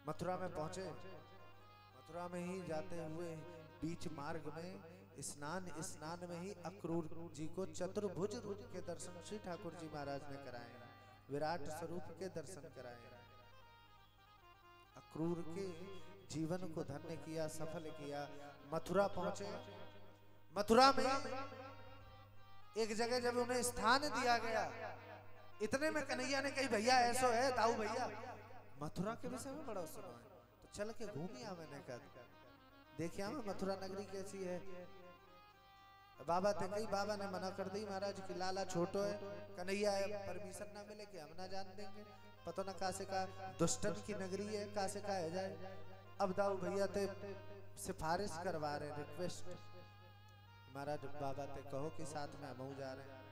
मथुरा में पहुंचे। मथुरा में ही जाते हुए बीच मार्ग में स्नान में ही अक्रूर जी को चतुर्भुज रूप के दर्शन श्री ठाकुर जी महाराज ने कराए, विराट स्वरूप के दर्शन कराए। अक्रूर के जीवन को धन्य किया, सफल किया। मथुरा पहुंचे। मथुरा में एक जगह जब उन्हें स्थान दिया गया, इतने में कन्हैया ने कही भैया ऐसो है दाऊ भैया मथुरा के विषय में बड़ा सुना है, तो चल के घूमिया। मैंने कहा देखिया मैं मथुरा नगरी कैसी है। बाबा थे कई, बाबा ने मना कर दी महाराज की लाला छोटो है, कन्हैया है, परमिशन ना मिले कि हम ना जान देंगे, पता ना कासे का दुष्टन की नगरी है, कासे का है जाए। अब दाऊ भैया थे सिफारिश करवा रहे, रिक्वेस्ट। महाराज बाबा थे कहो कि साथ में हम जा रहे हैं,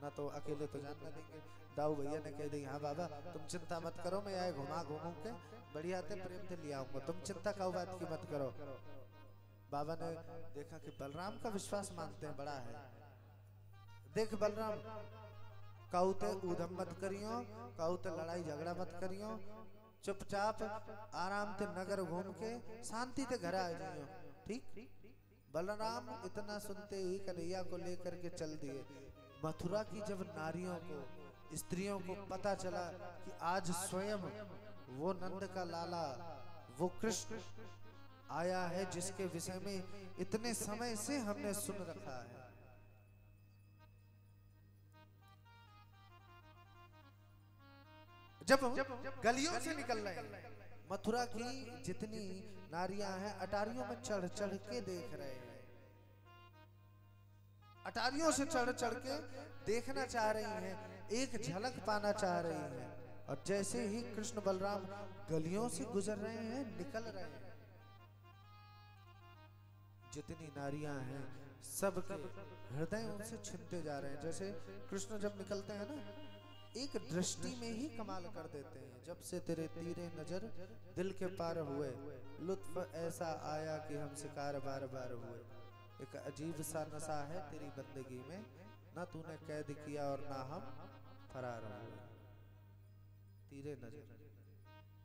ना तो अकेले तो जान ना देंगे। दाऊ भैया ने कह दी हाँ बाबा तुम चिंता मत करो, मैं आए घुमा घूमू के बढ़िया थे प्रेम से ले आऊंगा, तुम चिंता का बात की मत करो। बाबा ने देखा कि बलराम का विश्वास मानते हैं बड़ा है। देख बलराम कहते ऊधम मत करियो, कहते लड़ाई झगड़ा मत करियो, चुपचाप आराम से नगर घूम के शांति से घर आ जाइयो, ठीक। बलराम इतना सुनते ही कन्हैया को लेकर के चल दिए। मथुरा की जब नारियों को, स्त्रियों को पता चला कि आज स्वयं वो नंद का लाला, वो कृष्ण आया है जिसके विषय में इतने समय से हमने सुन रखा है, जब गलियों से निकल रहे हैं, मथुरा की जितनी नारियां हैं अटारियों में चढ़ चढ़ के देख रहे हैं, अटारियों से चढ़ चढ़ के देखना चाह रही हैं, एक झलक पाना चाह रही हैं। और जैसे ही कृष्ण बलराम गलियों से गुजर रहे हैं, निकल रहे हैं, जितनी नारियां हैं सबके हृदय उनसे छिनते जा रहे हैं। जैसे कृष्ण जब निकलते हैं ना, एक दृष्टि में ही कमाल कर देते हैं। जब से तेरे तीरे नजर दिल के पार हुए, लुत्फ ऐसा आया कि हम शिकार बार बार हुए। एक अजीब सा नशा है तेरी बंदगी में, ना तूने कैद किया और ना हम फरार हुए। तीरे नजर,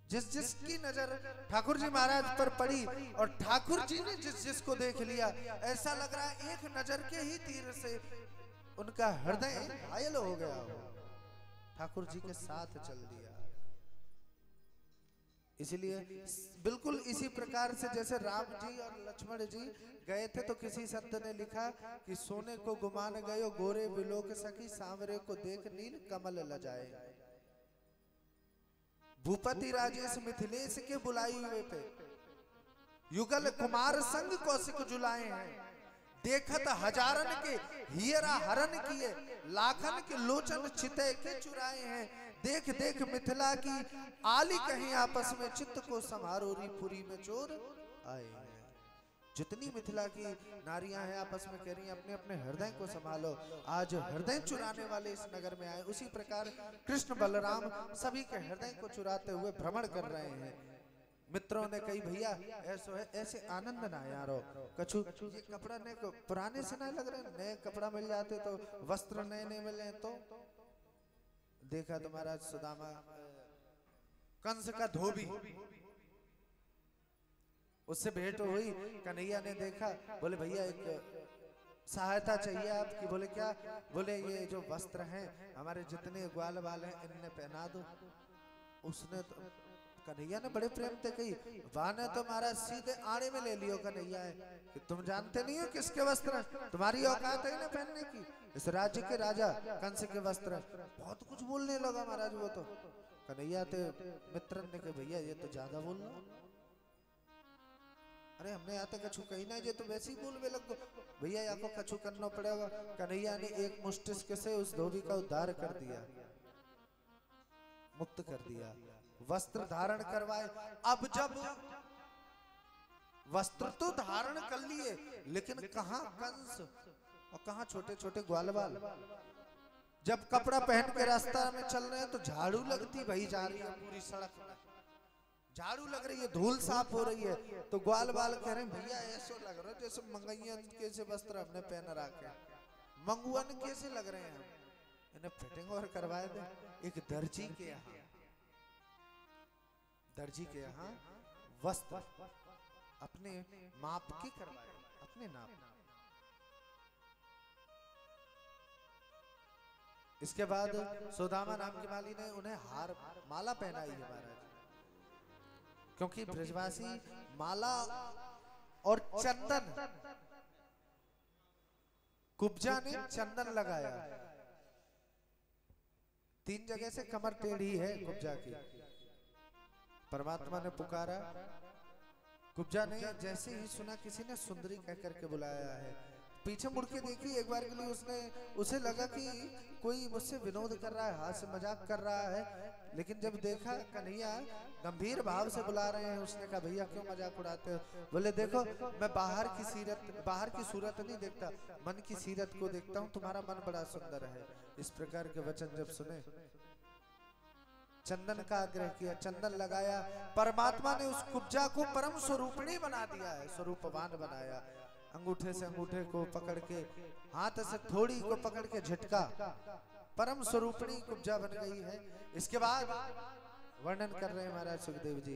जिस जिसकी नजर ठाकुर जी महाराज पर पड़ी और ठाकुर जी ने जिस जिसको देख लिया, ऐसा लग रहा है एक नजर के ही तीर से उनका हृदय घायल हो गया हो, ठाकुर जी के साथ चल दिया। इसलिए बिल्कुल इसी प्रकार से जैसे राम जी और लक्ष्मण जी गए थे, तो किसी संत ने लिखा कि सोने को गुमान गयो गोरे बिलोक सखी, सांवरे को देख नील कमल लजाए। भूपति राजेश मिथिलेश के बुलाई हुए पे युगल कुमार संग कौशिक जुलाए हैं, देखत हजारन के हियरा हरन किए, लाखन के लोचन चिते के चुराए हैं। देख देख मिथिला की आली कहीं आपस में, चित्त को संहारोरी पुरी में चोर आए हैं। जितनी मिथिला की नारियां हैं आपस में कह रही हैं अपने अपने हृदय को संभालो, आज हृदय चुराने वाले इस नगर में आए। उसी प्रकार कृष्ण बलराम सभी के हृदय को चुराते हुए भ्रमण कर रहे हैं। मित्रों ने कही भैया ऐसो है, ऐसे आनंद ना यारो, कछु ये कपड़ा ने पुराने से ना लग रहे, नए कपड़ा मिल जाते तो, वस्त्र नए नए मिले तो। देखा तो महाराज सुदामा कंस का धोबी, उससे भेंट हुई। कन्हैया ने देखा, बोले भैया एक सहायता चाहिए आपकी। बोले क्या? बोले ये जो वस्त्र हैं हमारे जितने ग्वाल वाल हैं इनने पहना दो। उसने तो कन्हैया ने बड़े प्रेम से कही, वाह ने तो महाराज सीधे आड़े में ले लियो कन्हैया है कि तुम जानते नहीं हो किसके वस्त्र, तुम्हारी औकात है ना पहनने की, इस राज्य के राजा कंस के वस्त्र। बहुत कुछ बोलने लगा महाराज वो तो। कन्हैया थे मित्र ने कहा भैया ये तो ज्यादा बोल रहा, अरे हमने यहाँ तक कछु कही ना, ये तो वैसे ही बोलने लग गो भैया, यहाँ को कछु करना पड़ेगा। कन्हैया ने एक मुष्टिक से उस धोबी का उद्धार कर दिया, मुक्त कर दिया, वस्त्र धारण करवाए। अब जब वस्त्र तो धारण कर लिए, लेकिन कहाँ कंस और कहाँ छोटे छोटे ग्वाल बाल। जब कपड़ा पहन के रास्ता में चल रहे हैं तो झाड़ू लगती वही जा रही है, पूरी सड़क में झाड़ू लग रही है, धूल साफ हो रही है, तो ग्वाल बाल कह रहे हैं भैया ऐसा लग रहा है जैसे मंगैयन कैसे वस्त्र हमने पहन रखे, मंगुअन कैसे लग रहे हैं, इन्हें फिटिंग और करवाए दे। एक दर्जी के यहाँ वस्त्र अपने माप के करवाए, अपने नाप। इसके बाद सुदामा नाम की माली ने उन्हें हार माला पहनाई है महाराज, क्योंकि ब्रजवासी माला और चंदन, कुब्जा ने चंदन लगाया। 3 जगह से कमर टेढ़ी है कुब्जा की। परमात्मा ने पुकारा, कुब्जा ने जैसे ही सुना किसी ने सुंदरी कहकर के बुलाया है, पीछे मुड़ के देखी एक बार के लिए उसे लगा कि कोई मुझसे विनोद कर रहा है, हाथ से मजाक कर रहा है। लेकिन जब देखा कन्हैया गंभीर भाव से बुला रहे हैं, उसने कहा भैया क्यों मजाक उड़ाते हो? बोले देखो मैं बाहर की सूरत नहीं देखता, मन की सीरत को देखता हूँ, तुम्हारा मन बड़ा सुंदर है। इस प्रकार के वचन जब सुने, चंदन का आग्रह किया, चंदन लगाया। परमात्मा ने उस कुब्जा को परम स्वरूपिणी बना दिया है, स्वरूपवान बनाया। अंगूठे से अंगूठे को पकड़ के, हाथ से थोड़ी को पकड़ के झटका, परम स्वरूपिणी कुब्जा बन गई है। इसके बाद वर्णन कर रहे हैं महाराज सुखदेव जी,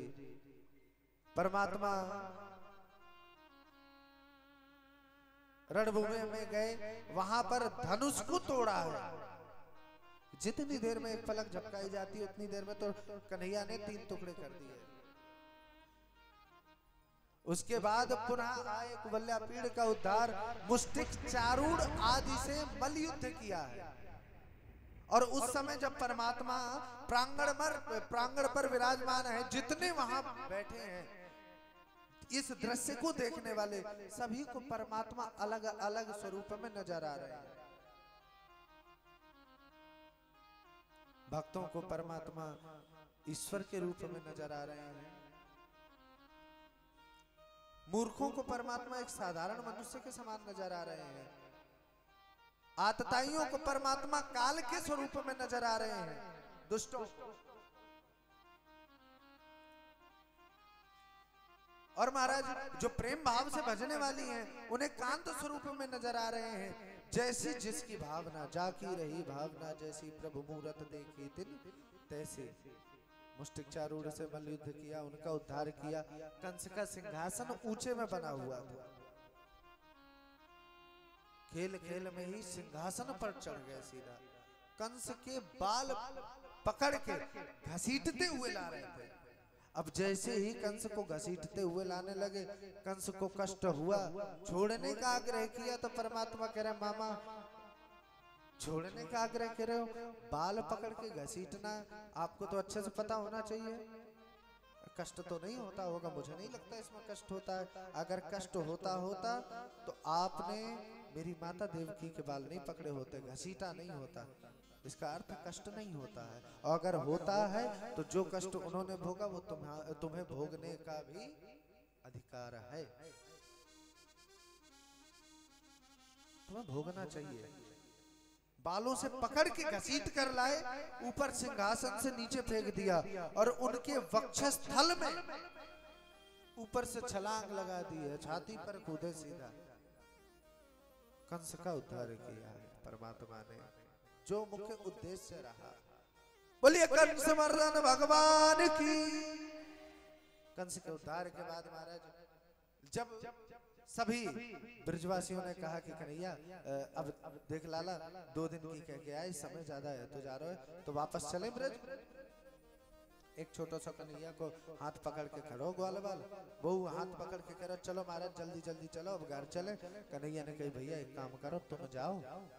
परमात्मा रणभूमि में गए, वहां पर धनुष को तोड़ा है। जितनी देर में एक पलक झपकाई जाती है उतनी देर में तो कन्हैया ने 3 टुकड़े कर दिए। उसके बाद पुनः आए कुवल्या पीड़ का उद्धार, मुष्टिक चारूढ़ आदि से मलयुद्ध किया है। और उस समय जब परमात्मा प्रांगण पर विराजमान है, जितने वहां बैठे हैं, इस दृश्य को देखने वाले सभी को परमात्मा अलग अलग स्वरूप में नजर आ रहे हैं। भक्तों को परमात्मा ईश्वर के रूप में नजर आ रहे हैं, मूर्खों को परमात्मा एक साधारण मनुष्य के समान नजर आ रहे हैं, आतताइयों को परमात्मा काल के स्वरूप में नजर आ रहे हैं, दुष्टों और महाराज जो प्रेम भाव से भजने वाली हैं उन्हें कांत स्वरूप में नजर आ रहे हैं। जैसी जिसकी भावना, जाकी रही भावना, जैसी प्रभु मूरत देखी तिन तैसे। मुष्टिक चारूढ़ से मलयुद्ध किया, उनका उद्धार किया। कंस का सिंहासन ऊंचे में बना हुआ था, खेल खेल में ही सिंहासन पर चढ़ गए सीधा। कंस के बाल पकड़ के घसीटते हुए ला रहे थे। अब जैसे ही कंस को घसीटते हुए लाने लगे, कंस को कष्ट हुआ, छोड़ने का आग्रह किया तो परमात्मा कह रहे मामा छोड़ने का आग्रह कर रहे हो, बाल पकड़ के घसीटना आपको तो अच्छे से पता होना चाहिए, कष्ट तो नहीं होता होगा, मुझे नहीं लगता इसमें कष्ट होता है। अगर कष्ट होता तो आपने मेरी माता देवकी के बाल नहीं पकड़े होते, घसीटा नहीं होता। इसका अर्थ कष्ट नहीं होता है, और अगर होता है तो जो कष्ट उन्होंने भोगा वो तुम्हें भोगने का भी अधिकार है, तुम्हें भोगना चाहिए। बालों से पकड़ के घसीट कर लाए, ऊपर सिंहासन से नीचे फेंक दिया और उनके वक्षस्थल में ऊपर से छलांग लगा दी है, छाती पर कूदे सीधा। कंस का उद्धार किया है परमात्मा ने, जो मुख्य उद्देश्य रहा। बोलिए कंस मर्दन भगवान की। कंस के उद्धार के बाद महाराज जब सभी ब्रजवासियों ने कहा कि कन्हैया अब देख लाला 2 दिन की कह के आए, समय ज्यादा है तो जा रहे हो तो वापस चले ब्रज। एक छोटा सा कन्हैया को हाथ पकड़ के खड़ो ग्वाल बाल, बहू हाथ पकड़ के कह रहा चलो महाराज जल्दी जल्दी चलो अब घर चले। कन्हैया ने कही भैया एक काम करो तुम जाओ,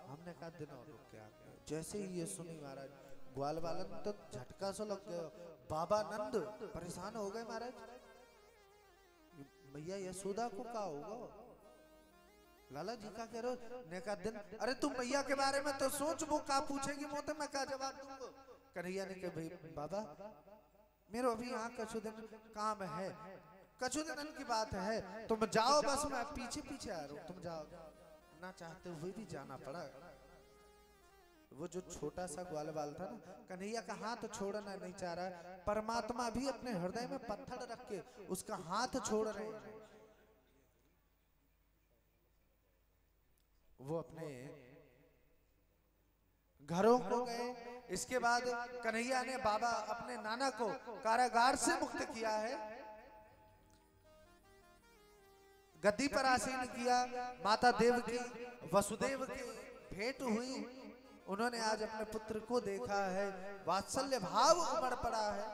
हमने कहा दिन और रुक के आते। जैसे ही ये सुनी महाराज ग्वाल बालन तो झटका सा लग गया, बाबा नंद परेशान हो गए महाराज, भैया यशोदा को क्या होगा, लाला जी का कह रहे ने कहा दिन, अरे तुम भैया के बारे में तो सोच, वो क्या पूछेगी मोते मैं क्या जवाब दूंगा। कन्हैया ने कहा भाई बाबा मेरा अभी यहाँ कछु दिन काम है, कछु दिन की बात है, तुम जाओ बस मैं पीछे पीछे आ रहा हूँ, तुम जाओ। ना चाहते हुए भी जाना पड़ा। वो जो छोटा सा ग्वाल बाल था ना, कन्हैया का हाथ छोड़ना नहीं चाह रहा, परमात्मा भी अपने हृदय में पत्थर रख के उसका हाथ छोड़ रहे हैं। वो अपने घरों को गए। इसके बाद कन्हैया ने बाबा अपने नाना को कारागार से मुक्त किया है। गद्दी पर आसीन किया, माता देवकी वसुदेव की भेंट हुई, उन्होंने आज अपने पुत्र को देखा है, वात्सल्य भाव उमड़ पड़ा है,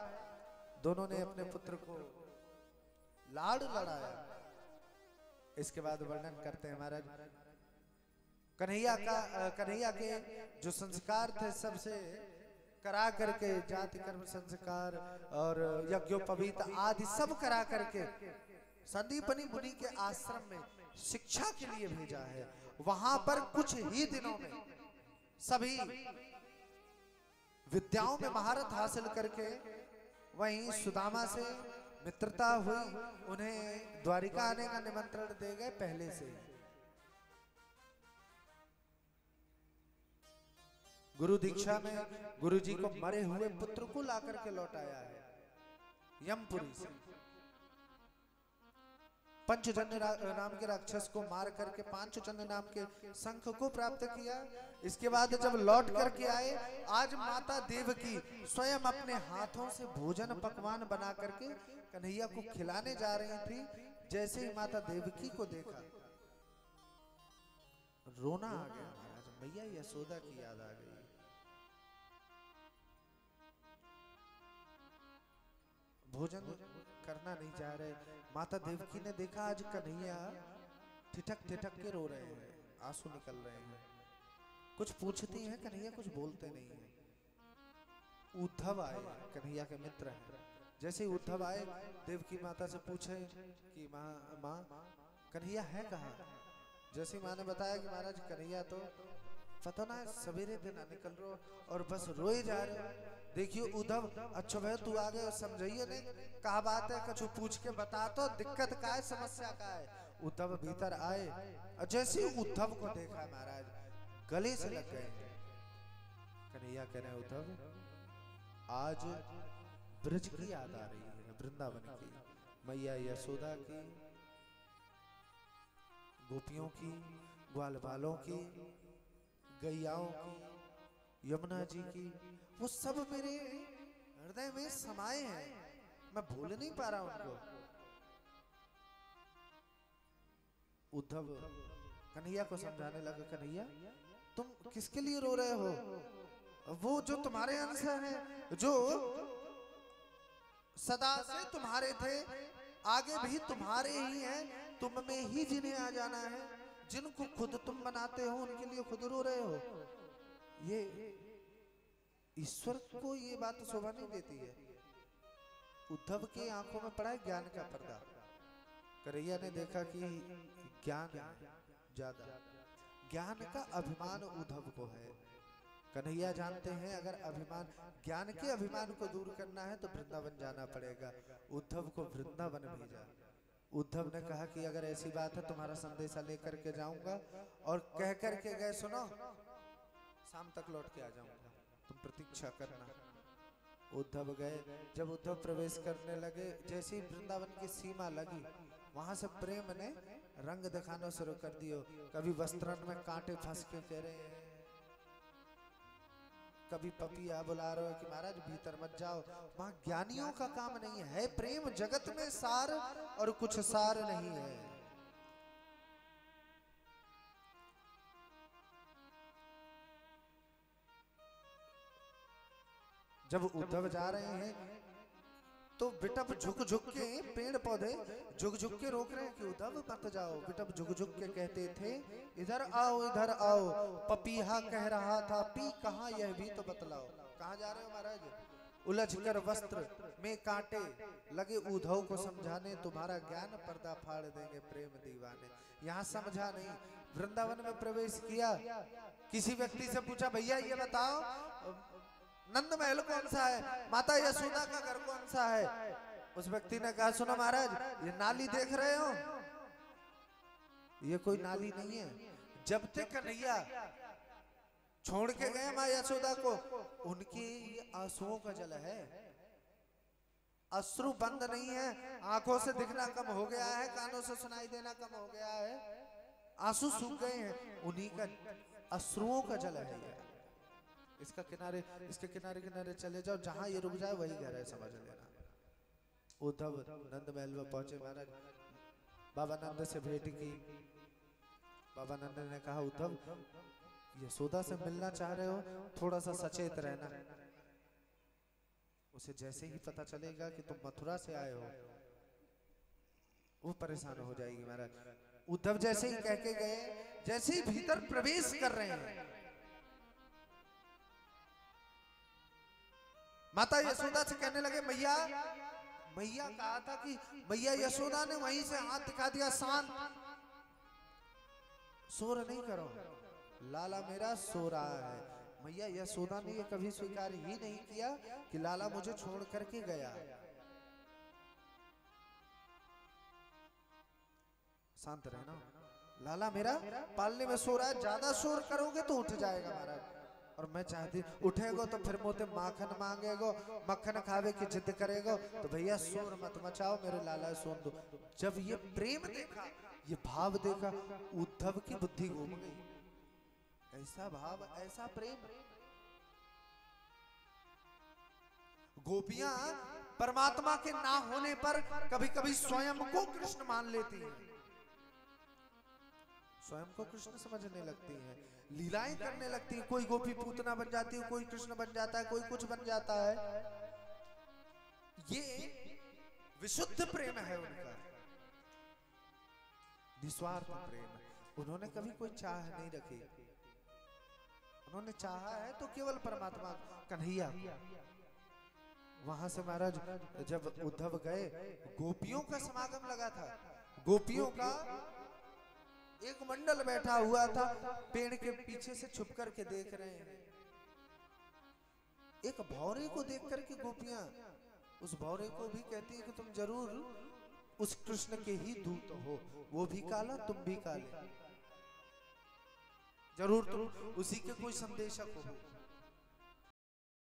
दोनों ने अपने पुत्र को लाड़ लड़ाया। इसके बाद वर्णन करते हैं महाराज कन्हैया के जो संस्कार थे सबसे करा करके, जाति कर्म संस्कार और यज्ञोपवीत आदि सब करा करके संदीपनी मुनि के आश्रम में शिक्षा के लिए भेजा है। वहां पर कुछ ही दिनों में सभी विद्याओं में महारत हासिल करके वहीं सुदामा से मित्रता हुई, उन्हें द्वारिका आने का निमंत्रण दे गए पहले से। गुरु दीक्षा में गुरु जी को मरे हुए पुत्र को ला करके लौटाया है यमपुरी से। पंचजन्य नाम के राक्षस को मार करके पांचजन्य नाम के शंख को प्राप्त किया। इसके बाद जब लौट करके आए, आज माता देवकी स्वयं अपने हाथों से भोजन पकवान बना करके कन्हैया को खिलाने जा रही थी। जैसे ही माता देवकी को देखा रोना आ गया महाराज, मैया यशोदा की याद आ गई। भोजन करना नहीं चाह रहे। माता देवकी ने देखा आज कन्हैया ठिठक ठिठक के रो रहे हैं, आंसू निकल रहे हैं। कुछ पूछती हैं कन्हैया, कुछ बोलते नहीं है। उद्धव आए, कन्हैया के मित्र हैं। जैसे ही उद्धव आए, देवकी माता से पूछे कि माँ कन्हैया है कहाँ? जैसे माँ ने बताया कि महाराज कन्हैया तो पता ना सवेरे दिन निकल रो और बस रोए जा रहे हो। देखियो उद्धव, अच्छा भाई तू आ गए, समझिए नहीं कहा बात है, कुछ पूछ के बता तो दिक्कत का है, समस्या का है। उद्धव भीतर आए और जैसे उद्धव को देखा महाराज गले से लग गए। कन्हैया कह रहे उद्धव आज ब्रज की याद आ रही है, वृंदावन की, मैया यशोदा की, गोपियों की, ग्वाल बालों की, गैयाओं की, यमुना जी की, वो सब मेरे हृदय में समाये हैं, मैं भूल नहीं पा रहा उनको। उद्धव कन्हैया को समझाने लगा, कन्हैया तुम किसके लिए रो रहे हो? वो जो तुम्हारे अंश हैं, जो सदा से तुम्हारे थे, आगे भी तुम्हारे ही हैं, तुम में ही जिन्हें आ जाना है, जिनको खुद तुम बनाते हो उनके लिए खुद रो रहे हो। ये ईश्वर को ये बात शोभा नहीं देती है। उद्धव की आंखों में पड़ा है ज्ञान का पर्दा। कन्हैया ने देखा कि ज्ञान ज्यादा, ज्ञान का अभिमान उद्धव को है। कन्हैया जानते हैं अगर अभिमान, ज्ञान के अभिमान को दूर करना है तो वृंदावन जाना पड़ेगा। उद्धव को वृंदावन भेजा। उद्धव ने कहा कि अगर ऐसी बात है तुम्हारा संदेशा लेकर के जाऊंगा, और कह करके गए सुनो शाम तक लौट के आ जाऊंगा, तुम प्रतीक्षा करना। उद्धव गए। जब उद्धव प्रवेश करने लगे, जैसे ही वृंदावन की सीमा लगी, वहां से प्रेम ने रंग दिखाना शुरू कर दियो। कभी वस्त्रन में कांटे फंस के कह रहे हैं, कभी पपिया बुला रहे हो कि महाराज भीतर मत जाओ। वहां ज्ञानियों का काम नहीं है, प्रेम जगत में सार और कुछ सार नहीं है। जब उद्धव जा रहे हैं तो बिटप झुक झुक के, पेड़ पौधे झुक झुक के रोक रहे हैं कि उद्धव मत जाओ। बिटप झुक झुक के कहते थे इधर आओ इधर आओ, पपीहा कह रहा था पी कहाँ यह भी तो बतलाओ। कहाँ जा रहे हो महाराज? उलझ कर वस्त्र में कांटे लगे उद्धव को समझाने, तुम्हारा ज्ञान पर्दा फाड़ देंगे प्रेम दीवाने। यहाँ समझा नहीं। वृंदावन में प्रवेश किया, किसी व्यक्ति से पूछा भैया ये बताओ नंद महल कौन सा है, माता यशोदा का घर कौन सा है? उस व्यक्ति ने कहा सुनो महाराज ये नाली देख रहे हो, ये कोई नाली नहीं है। जब तक कन्हैया छोड़ के गए माँ यशोदा को, उनकी आंसुओं का जल है, अश्रु बंद नहीं है, आंखों से दिखना कम हो गया है, कानों से सुनाई देना कम हो गया है, आंसू सूख गए हैं, उन्हीं का अश्रुओं का जल है। इसका किनारे, इसके किनारे किनारे चले जाओ, जहां ये रुक जाए वही घर है, समझ लेना। उद्धव नंद महल में पहुंचे महाराज, बाबा नंद से भेंट की। बाबा नंद ने कहा उद्धव यशोदा से मिलना चाह रहे हो, थोड़ा सा सचेत रहना, उसे जैसे ही पता चलेगा कि तुम मथुरा से आए हो वो परेशान हो जाएगी महाराज। उद्धव जैसे ही कह के गए, जैसे ही भीतर प्रवेश कर रहे हैं, माता यशोदा से कहने लगे मैया, मैया कहा था कि मैया यशोदा ने वहीं से हाथ दिखा दिया, शांत, शोर नहीं करो, लाला मेरा सो रहा है। मैया यशोदा ने ये कभी स्वीकार ही नहीं किया कि लाला मुझे छोड़ करके गया। शांत रहना, लाला मेरा पालने में सो रहा है, ज्यादा शोर करोगे तो उठ जाएगा महाराज। और मैं चाहती उठेगो तो फिर मुझे माखन मांगेगो, मक्खन खावे की जिद करेगो, तो भैया शोर मत मचाओ, मेरे लाला सुन दो। जब ये प्रेम देखा, ये भाव देखा, उद्धव की बुद्धि घूम गई। ऐसा भाव, ऐसा प्रेम। गोपियां परमात्मा के ना होने पर कभी कभी स्वयं को कृष्ण मान लेती हैं, स्वयं को कृष्ण समझने लगती हैं, लीलाएं करने लगती है। कोई गोपी पूतना बन जाती है, कोई कृष्ण बन जाता है, कोई कुछ बन जाता है। ये विशुद्ध प्रेम है उनका, निस्वार्थ प्रेम। उन्होंने कभी कोई चाह नहीं रखी, उन्होंने चाहा है तो केवल परमात्मा कन्हैया। वहां से महाराज जब उद्धव गए, गोपियों का समागम लगा था, गोपियों का एक मंडल बैठा हुआ था, पेड़ के पीछे से छुप करके देख रहे हैं। एक भौरे को देख करके गोपियां उस भौरे को भी कहती है कि तुम जरूर उस कृष्ण के ही दूत हो, वो भी काला तुम भी काले, जरूर तुम उसी के कोई संदेशक हो।